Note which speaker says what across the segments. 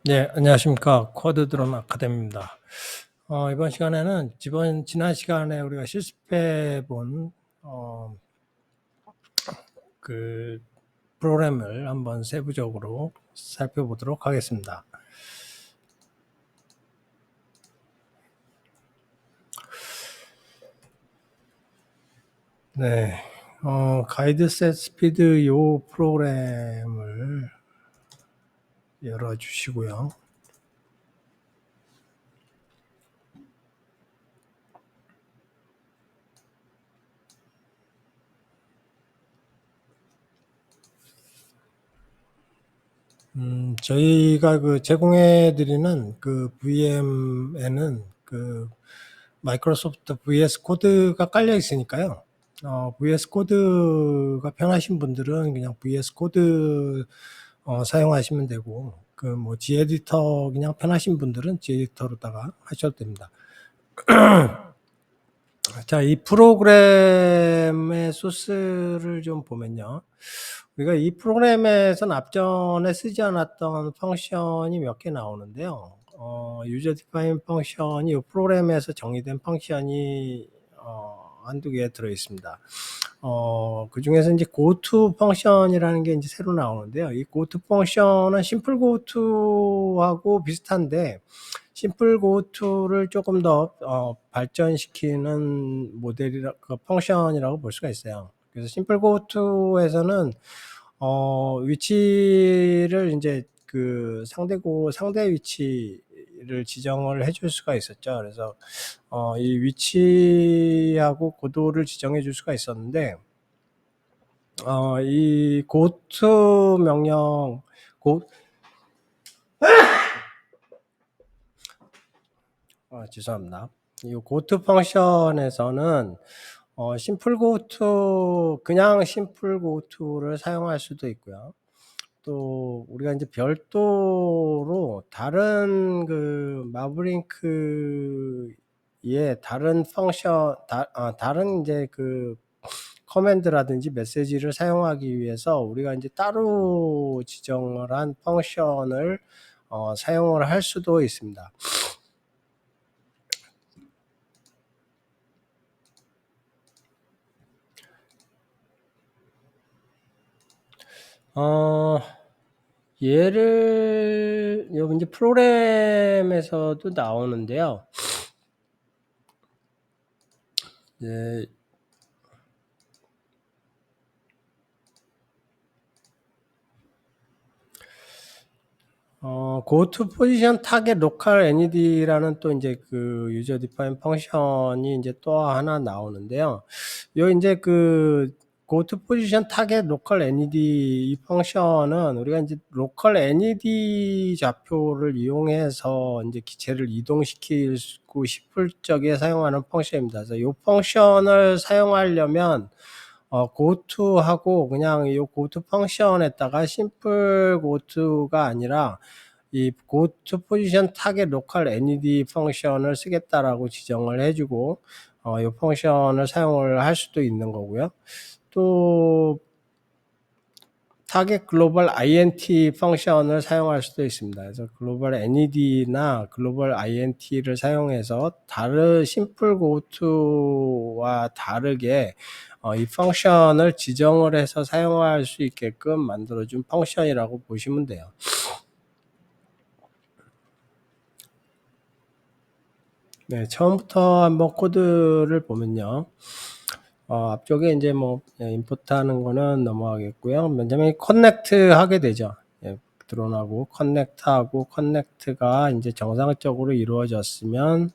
Speaker 1: 네, 안녕하십니까. 코드 드론 아카데미입니다. 이번 시간에는 지난 시간에 우리가 실습해 본, 그 프로그램을 한번 세부적으로 살펴보도록 하겠습니다. 네, 가이드 셋 스피드 요 프로그램을 열어주시고요. 저희가 제공해 드리는 VM에는 마이크로소프트 VS 코드가 깔려 있으니까요. VS 코드가 편하신 분들은 그냥 VS 코드 사용하시면 되고, G에디터 그냥 편하신 분들은 G에디터로다가 하셔도 됩니다. 자, 이 프로그램의 소스를 좀 보면요. 우리가 이 프로그램에서는 앞전에 쓰지 않았던 펑션이 몇 개 나오는데요. 유저 디파인 펑션이 이 프로그램에서 정의된 펑션이 한두 개 들어 있습니다. 그 중에서 이제 goto 펑션이라는 게 이제 새로 나오는데요. 이 goto 펑션은 심플 goto하고 비슷한데, 심플 고투를 조금 더 발전시키는 펑션이라고 볼 수가 있어요. 그래서 심플 고투에서는 위치를 이제 상대 위치를 지정을 해줄 수가 있었죠. 그래서 이 위치하고 고도를 지정해 줄 수가 있었는데, 이 고투 명령 죄송합니다. 이 고투 펑션에서는 심플 고투, 그냥 심플 고투를 사용할 수도 있고요. 또 우리가 이제 별도로 다른 마블링크의 다른 펑션, 다른 이제 커맨드라든지 메시지를 사용하기 위해서 우리가 이제 따로 지정을 한 펑션을 사용을 할 수도 있습니다. 얘를 여기 이제 프로그램에서도 나오는데요. 네. go to position target local NED라는 또 이제 user define 펑션이 이제 또 하나 나오는데요. 요 이제 go to position target local NED 이 펑션은 우리가 이제 local NED 좌표를 이용해서 이제 기체를 이동시키고 싶을 적에 사용하는 펑션입니다. 그래서 요 펑션을 사용하려면 goto하고 그냥 이 goto 펑션에다가 simple goto가 아니라 이 goto position target local NED 펑션을 쓰겠다라고 지정을 해주고 이 펑션을 사용을 할 수도 있는 거고요. 또 target global int 펑션을 사용할 수도 있습니다. 그래서 global NED나 global int를 사용해서 simple goto와 다르게 이 펑션을 지정을 해서 사용할 수 있게끔 만들어준 펑션이라고 보시면 돼요. 네, 처음부터 한번 코드를 보면요. 앞쪽에 이제 임포트 하는 거는 넘어가겠고요. 맨 처음에 커넥트 하게 되죠. 예, 드론하고 커넥트가 이제 정상적으로 이루어졌으면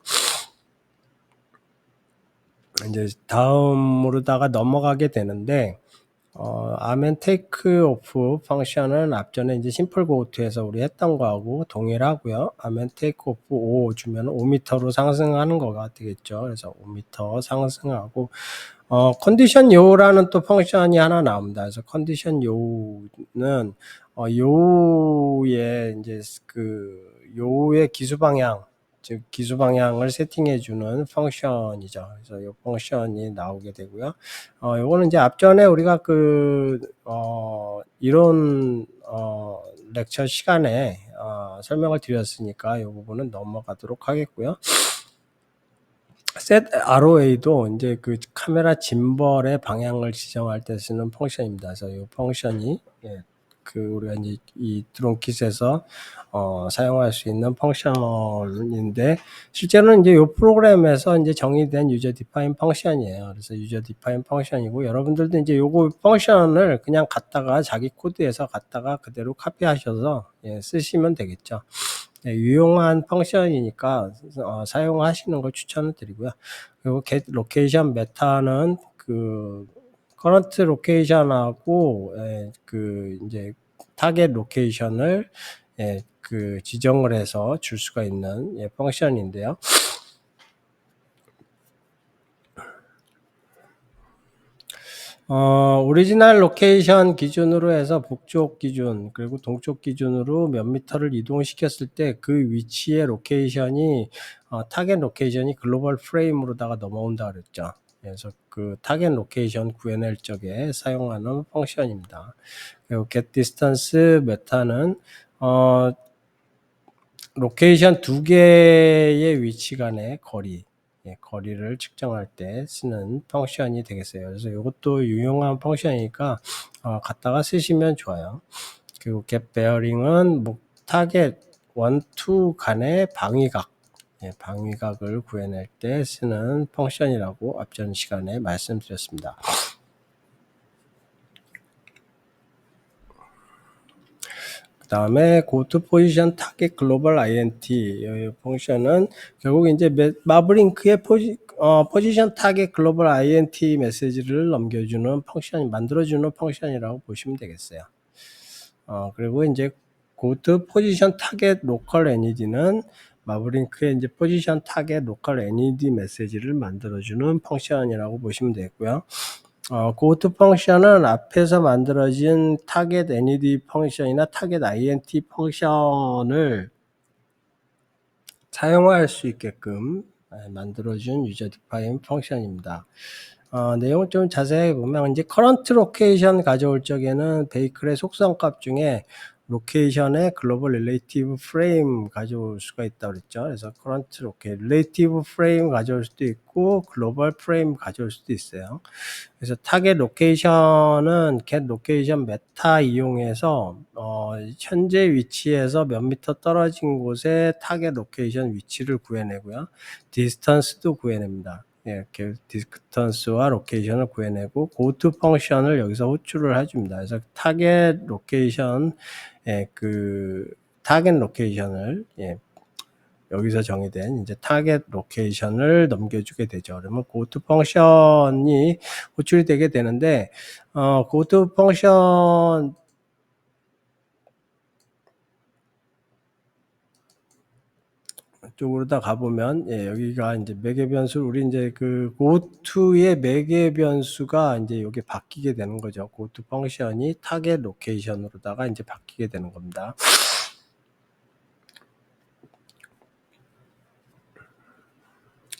Speaker 1: 이제 다음으로다가 넘어가게 되는데, 아멘 테이크 오프 펑션은 앞전에 이제 심플 고투에서 우리 했던 거하고 동일하고요. 아멘 테이크 오프 5 주면 5m로 상승하는 거가 되겠죠. 그래서 5m 상승하고, 컨디션 요라는 또 펑션이 하나 나옵니다. 그래서 컨디션 요는, 요의 이제 요의 기수 방향, 즉 기수 방향을 세팅해 주는 펑션이죠. 그래서 이 펑션이 나오게 되고요. 요거는 이제 앞전에 우리가 이론 렉처 시간에 설명을 드렸으니까 이 부분은 넘어가도록 하겠고요. set ROA도 이제 그 카메라 짐벌의 방향을 지정할 때 쓰는 펑션입니다. 그래서 이 펑션이 그 우리가 이제 이 드론킷에서 사용할 수 있는 펑션인데 실제로는 이제 이 프로그램에서 이제 정의된 유저 디파인 펑션이에요. 그래서 유저 디파인 펑션이고 여러분들도 이제 요거 펑션을 그냥 갖다가 자기 코드에서 갖다가 그대로 카피하셔서 쓰시면 되겠죠. 유용한 펑션이니까 사용하시는 걸 추천을 드리고요. 그리고 get location meta는 그 current location하고 그 이제 타겟 로케이션을 그 지정을 해서 줄 수가 있는 펑션인데요. 오리지널 로케이션 기준으로 해서 북쪽 기준 그리고 동쪽 기준으로 몇 미터를 이동시켰을 때 그 위치의 로케이션이 타겟 로케이션이 글로벌 프레임으로다가 넘어온다 그랬죠. 그래서 그 타겟 로케이션 구해낼 적에 사용하는 펑션입니다. 그리고 get distance meta는 로케이션 두 개의 위치 간의 거리 거리를 측정할 때 쓰는 펑션이 되겠어요. 그래서 이것도 유용한 펑션이니까 갖다가 쓰시면 좋아요. 그리고 get bearing은 타겟 1, 2 간의 방위각 방위각을 구해낼 때 쓰는 펑션이라고 앞전 시간에 말씀드렸습니다. 그 다음에 go to position target global int 이 펑션은 결국 이제 마브링크의 포지션 타겟 글로벌 int 메시지를 넘겨주는 펑션, 만들어주는 펑션이라고 보시면 되겠어요. 그리고 이제 go to position target local NED는 마브링크의 이제 포지션 타겟 로컬 NED 메시지를 만들어주는 펑션이라고 보시면 되고요. go to 펑션은 앞에서 만들어진 타겟 NED 펑션이나 타겟 INT 펑션을 사용할 수 있게끔 만들어준 유저 디파인 펑션입니다. 내용을 좀 자세히 보면 이제 current location 가져올 적에는 베이클의 속성값 중에 로케이션의 글로벌 릴레이티브 프레임 가져올 수가 있다 그랬죠. 그래서 current location, 릴레이티브 프레임 가져올 수도 있고 글로벌 프레임 가져올 수도 있어요. 그래서 타겟 로케이션은 get location 메타 이용해서 현재 위치에서 몇 미터 떨어진 곳에 타겟 로케이션 위치를 구해내고요. 디스턴스도 구해냅니다. 이렇게 디스턴스와 로케이션을 구해내고 고투 펑션을 여기서 호출을 해줍니다. 그래서 타겟 로케이션 그 타겟 로케이션을 여기서 정의된 이제 타겟 로케이션을 넘겨주게 되죠. 그러면 고투 펑션이 호출이 되게 되는데 고투 펑션 쪽으로 다 가보면 여기가 이제 매개 변수 우리 이제 그 고투의 매개 변수가 이제 여기 바뀌게 되는 거죠. 고투 펑션이 타겟 로케이션으로다가 이제 바뀌게 되는 겁니다.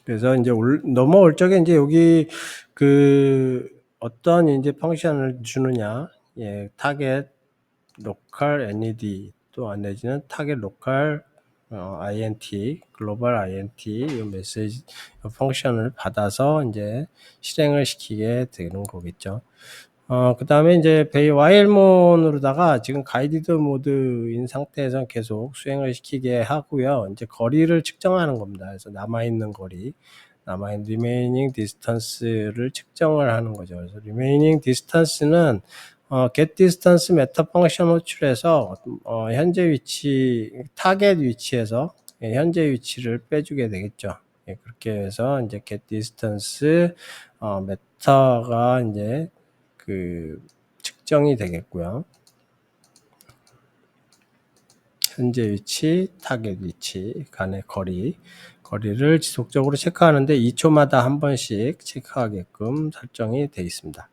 Speaker 1: 그래서 이제 넘어올 적에 이제 여기 그 어떤 이제 펑션을 주느냐, 타겟 로컬 NED 또 안 내지는 타겟 로컬 INT, 글로벌 INT 이 메시지 펑션을 받아서 이제 실행을 시키게 되는 거겠죠. 그 다음에 이제 while문으로다가 지금 가이디드 모드인 상태에서 계속 수행을 시키게 하고요. 이제 거리를 측정하는 겁니다. 그래서 남아있는 거리, 남아있는 remaining distance를 측정을 하는 거죠. 그래서 remaining distance는 get distance meta 펑션 호출해서 현재 위치, 타겟 위치에서 현재 위치를 빼주게 되겠죠. 그렇게 해서 이제 get distance meta가 이제 그 측정이 되겠고요. 현재 위치, 타겟 위치 간의 거리를 지속적으로 체크하는데 2초마다 한 번씩 체크하게끔 설정이 되어 있습니다.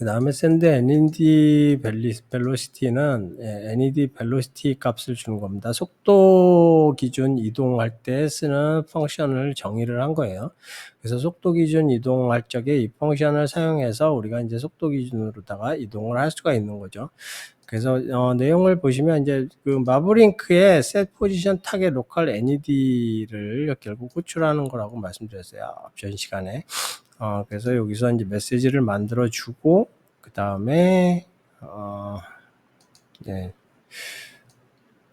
Speaker 1: 다음에 send NED velocity는 NED velocity 값을 주는 겁니다. 속도 기준 이동할 때 쓰는 펑션을 정의를 한 거예요. 그래서 속도 기준 이동할 적에 이 펑션을 사용해서 우리가 이제 속도 기준으로다가 이동을 할 수가 있는 거죠. 그래서 내용을 보시면 이제 그 마브링크의 set position target local NED를 결국 호출하는 거라고 말씀드렸어요. 앞전 시간에. 그래서 여기서 이제 메시지를 만들어 주고, 그 다음에,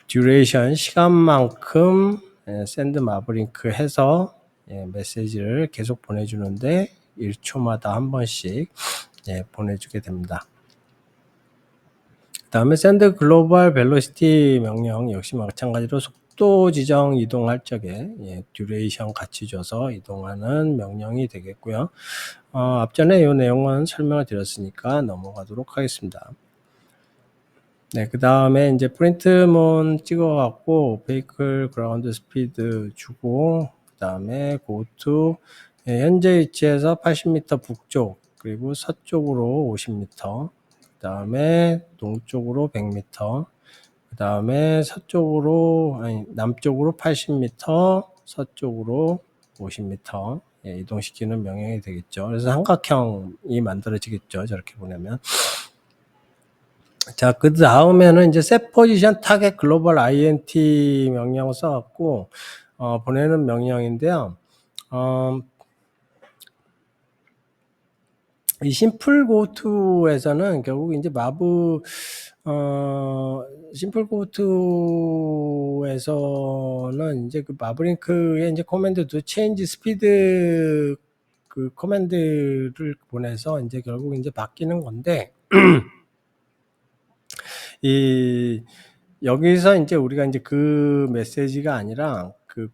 Speaker 1: duration, 시간만큼, send mablink 해서, 메시지를 계속 보내주는데, 1초마다 한 번씩, 보내주게 됩니다. 그 다음에 send global velocity 명령 역시 마찬가지로 속도 지정 이동할 적에 duration 같이 줘서 이동하는 명령이 되겠고요. 앞전에 이 내용은 설명을 드렸으니까 넘어가도록 하겠습니다. 네, 그 다음에 이제 프린트문 찍어갖고 vehicle ground speed 주고, 그 다음에 go to 현재 위치에서 80m 북쪽 그리고 서쪽으로 50m, 그 다음에 동쪽으로 100m, 그 다음에 남쪽으로 80m, 서쪽으로 50m 이동시키는 명령이 되겠죠. 그래서 삼각형이 만들어지겠죠. 저렇게 보내면. 자, 그 다음에는 이제 set position target global int 명령 써갖고 보내는 명령인데요. 이 심플 고투에서는 결국 이제 심플 고투에서는 이제 그 마브링크의 이제 코맨드도 change speed 그 코맨드를 보내서 이제 결국 이제 바뀌는 건데, 여기서 이제 우리가 이제 그 메시지가 아니라 그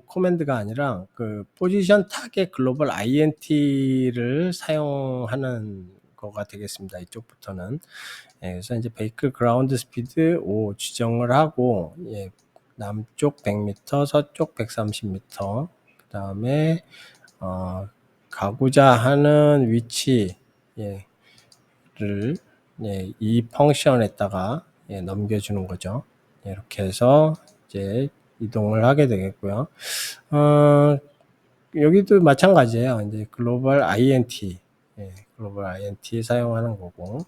Speaker 1: 코맨드가 아니라 그 포지션 타겟 글로벌 int를 사용하는 거가 되겠습니다. 이쪽부터는. 그래서 이제 베이클 그라운드 스피드 5 지정을 하고, 남쪽 100m, 서쪽 130m, 그 다음에 가고자 하는 위치를 이 펑션에다가 넘겨주는 거죠. 이렇게 해서 이제 이동을 하게 되겠고요. 여기도 마찬가지예요. 이제 글로벌 INT, 글로벌 INT 사용하는 거고,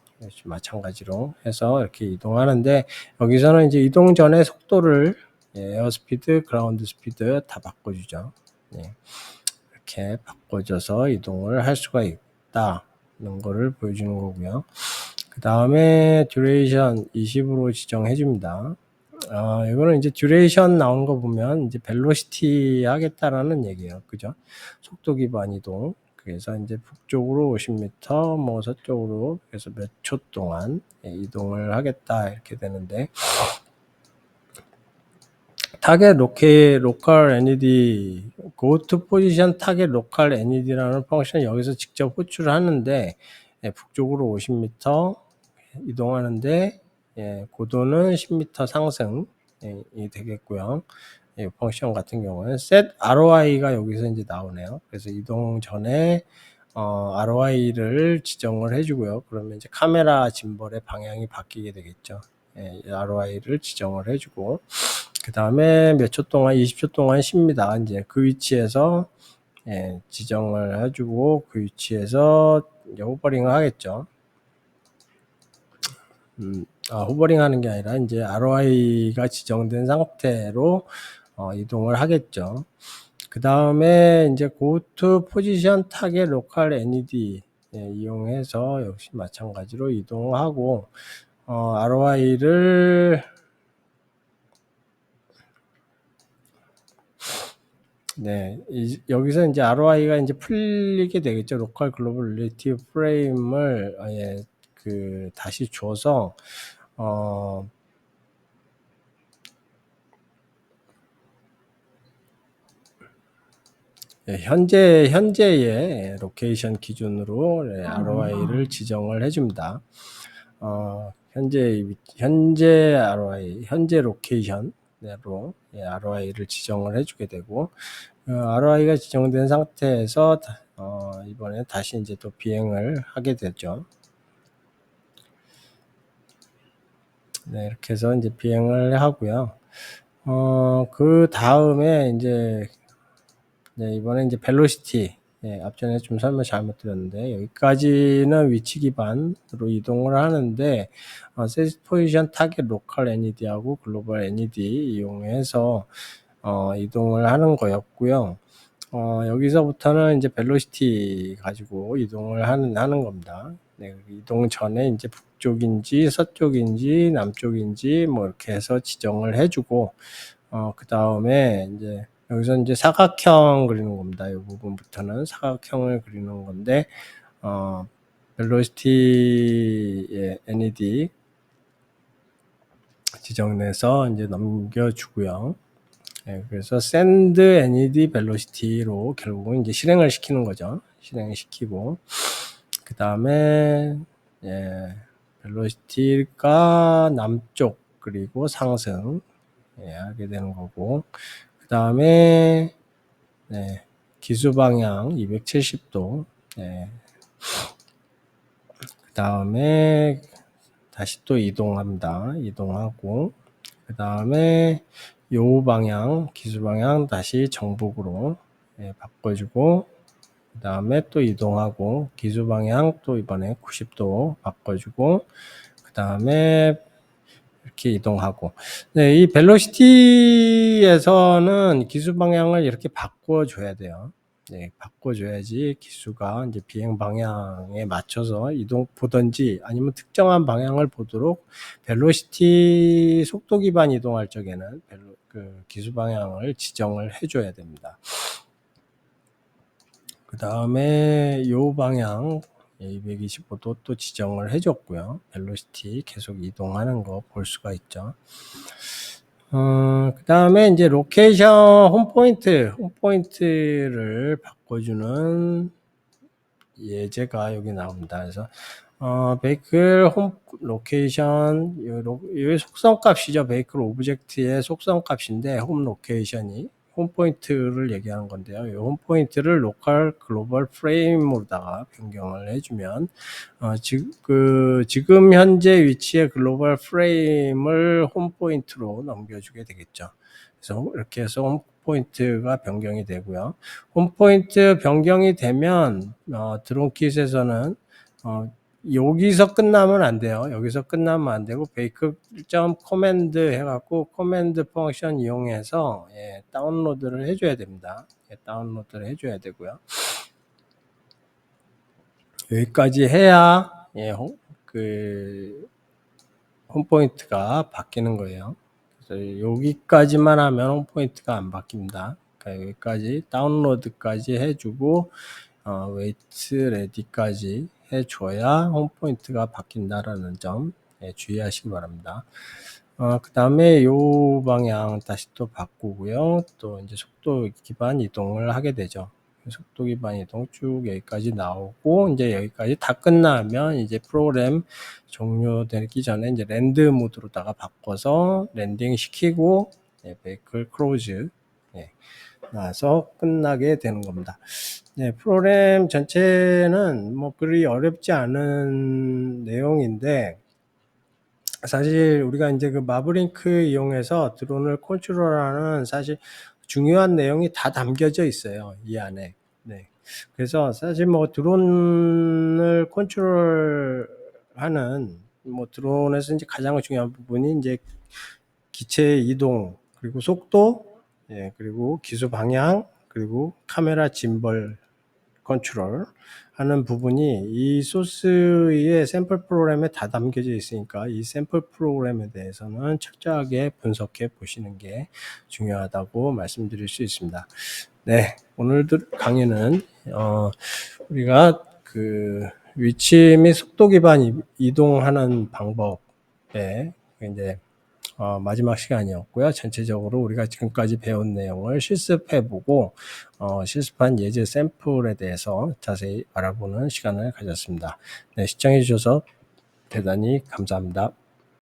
Speaker 1: 마찬가지로 해서 이렇게 이동하는데, 여기서는 이제 이동 전에 속도를 에어스피드, 그라운드 스피드 다 바꿔주죠. 이렇게 바꿔줘서 이동을 할 수가 있다는 거를 보여주는 거고요. 그 다음에 듀레이션 20으로 지정해 줍니다. 이거는 이제 듀레이션 나오는 거 보면 이제 벨로시티 하겠다라는 얘기예요. 그죠? 속도 기반 이동. 그래서 이제 북쪽으로 50m, 뭐 서쪽으로 그래서 몇 초 동안 이동을 하겠다 이렇게 되는데, 타겟 로컬 NED, go to position 타겟 로컬 NED라는 펑션 여기서 직접 호출을 하는데, 북쪽으로 50m 이동하는데, 고도는 10m 상승이 되겠고요. 이 펑션 같은 경우는 set ROI가 여기서 이제 나오네요. 그래서 이동 전에 ROI를 지정을 해주고요. 그러면 이제 카메라 짐벌의 방향이 바뀌게 되겠죠. ROI를 지정을 해주고, 그 다음에 몇 초 동안, 20초 동안 쉽니다. 이제 그 위치에서 지정을 해주고, 그 위치에서 이제 호버링을 하겠죠. 호버링 하는 게 아니라 이제 ROI가 지정된 상태로 이동을 하겠죠. 그 다음에 이제 go to position target local NED 이용해서 역시 마찬가지로 이동하고, ROI를 여기서 이제 ROI가 이제 풀리게 되겠죠. 로컬 글로벌 릴레이티브 프레임을 다시 줘서 현재의 로케이션 기준으로 ROI를 지정을 해줍니다. 현재 ROI, 현재 로케이션으로 ROI를 지정을 해주게 되고, ROI가 지정된 상태에서 이번에 다시 이제 또 비행을 하게 되죠. 네, 이렇게 해서 이제 비행을 하고요. 그 다음에 이제 이번에 이제 벨로시티, 앞전에 좀 설명 잘못 드렸는데, 여기까지는 위치 기반으로 이동을 하는데, 셋 포지션 타겟 로컬 NED하고 글로벌 NED 이용해서, 이동을 하는 거였고요. 여기서부터는 이제 벨로시티 가지고 이동을 하는 겁니다. 네, 이동 전에 이제 북쪽인지 서쪽인지 남쪽인지 뭐 이렇게 해서 지정을 해주고, 그 다음에 이제 여기서 이제 사각형 그리는 겁니다. 이 부분부터는 사각형을 그리는 건데, 벨로시티의 NED 지정해서 이제 넘겨주고요. 그래서 send NED velocity로 결국은 이제 실행을 시키는 거죠. 실행을 시키고, 그 다음에, velocity가 남쪽, 그리고 상승, 하게 되는 거고, 그 다음에, 기수 방향 270도, 그 다음에 다시 또 이동합니다. 이동하고, 그 다음에 요 방향, 기수 방향 다시 정북으로 바꿔주고, 그 다음에 또 이동하고, 기수 방향 또 이번에 90도 바꿔주고, 그 다음에 이렇게 이동하고. 네, 이 벨로시티에서는 기수 방향을 이렇게 바꿔줘야 돼요. 네, 바꿔줘야지 기수가 이제 비행 방향에 맞춰서 이동 보든지 아니면 특정한 방향을 보도록 벨로시티 속도 기반 이동할 적에는 기수 방향을 지정을 해줘야 됩니다. 그 다음에 요 방향 225도 또 지정을 해줬고요. 벨로시티 계속 이동하는 거 볼 수가 있죠. 그 다음에 이제 로케이션 홈포인트를 바꿔주는 예제가 여기 나옵니다. 그래서 베이클 홈 로케이션 이 속성 값이죠. 베이클 오브젝트의 속성 값인데 홈 로케이션이 홈 포인트를 얘기하는 건데요. 이 홈 포인트를 로컬 글로벌 프레임으로다가 변경을 해주면 지금 현재 위치의 글로벌 프레임을 홈 포인트로 넘겨주게 되겠죠. 그래서 이렇게 해서 홈 포인트가 변경이 되고요. 홈 포인트 변경이 되면 드론킷에서는 여기서 끝나면 안 돼요. 여기서 끝나면 안 되고 베이클.command 커맨드 해갖고 커맨드 펑션 이용해서 다운로드를 해줘야 됩니다. 다운로드를 해줘야 되고요. 여기까지 해야 홈포인트가 바뀌는 거예요. 그래서 여기까지만 하면 홈포인트가 안 바뀝니다. 그러니까 여기까지 다운로드까지 해주고 웨이트 레디까지 해줘야 홈포인트가 바뀐다라는 점 주의하시기 바랍니다. 그 다음에 요 방향 다시 또 바꾸고요. 또 이제 속도 기반 이동을 하게 되죠. 속도 기반 이동 쭉 여기까지 나오고, 이제 여기까지 다 끝나면 이제 프로그램 종료되기 전에 이제 랜드 모드로다가 바꿔서 랜딩 시키고, 베이클 크로즈, 나서 끝나게 되는 겁니다. 프로그램 전체는 뭐 그리 어렵지 않은 내용인데, 사실 우리가 이제 그 마브링크 이용해서 드론을 컨트롤하는 사실 중요한 내용이 다 담겨져 있어요. 이 안에. 네. 그래서 사실 뭐 드론을 컨트롤하는 뭐 드론에서 이제 가장 중요한 부분이 이제 기체의 이동, 그리고 속도, 그리고 기수 방향, 그리고 카메라 짐벌 컨트롤 하는 부분이 이 소스의 샘플 프로그램에 다 담겨져 있으니까 이 샘플 프로그램에 대해서는 철저하게 분석해 보시는 게 중요하다고 말씀드릴 수 있습니다. 네, 오늘 강의는 우리가 그 위치 및 속도 기반 이동하는 방법에 이제 마지막 시간이었고요. 전체적으로 우리가 지금까지 배운 내용을 실습해보고 실습한 예제 샘플에 대해서 자세히 알아보는 시간을 가졌습니다. 네, 시청해 주셔서 대단히 감사합니다.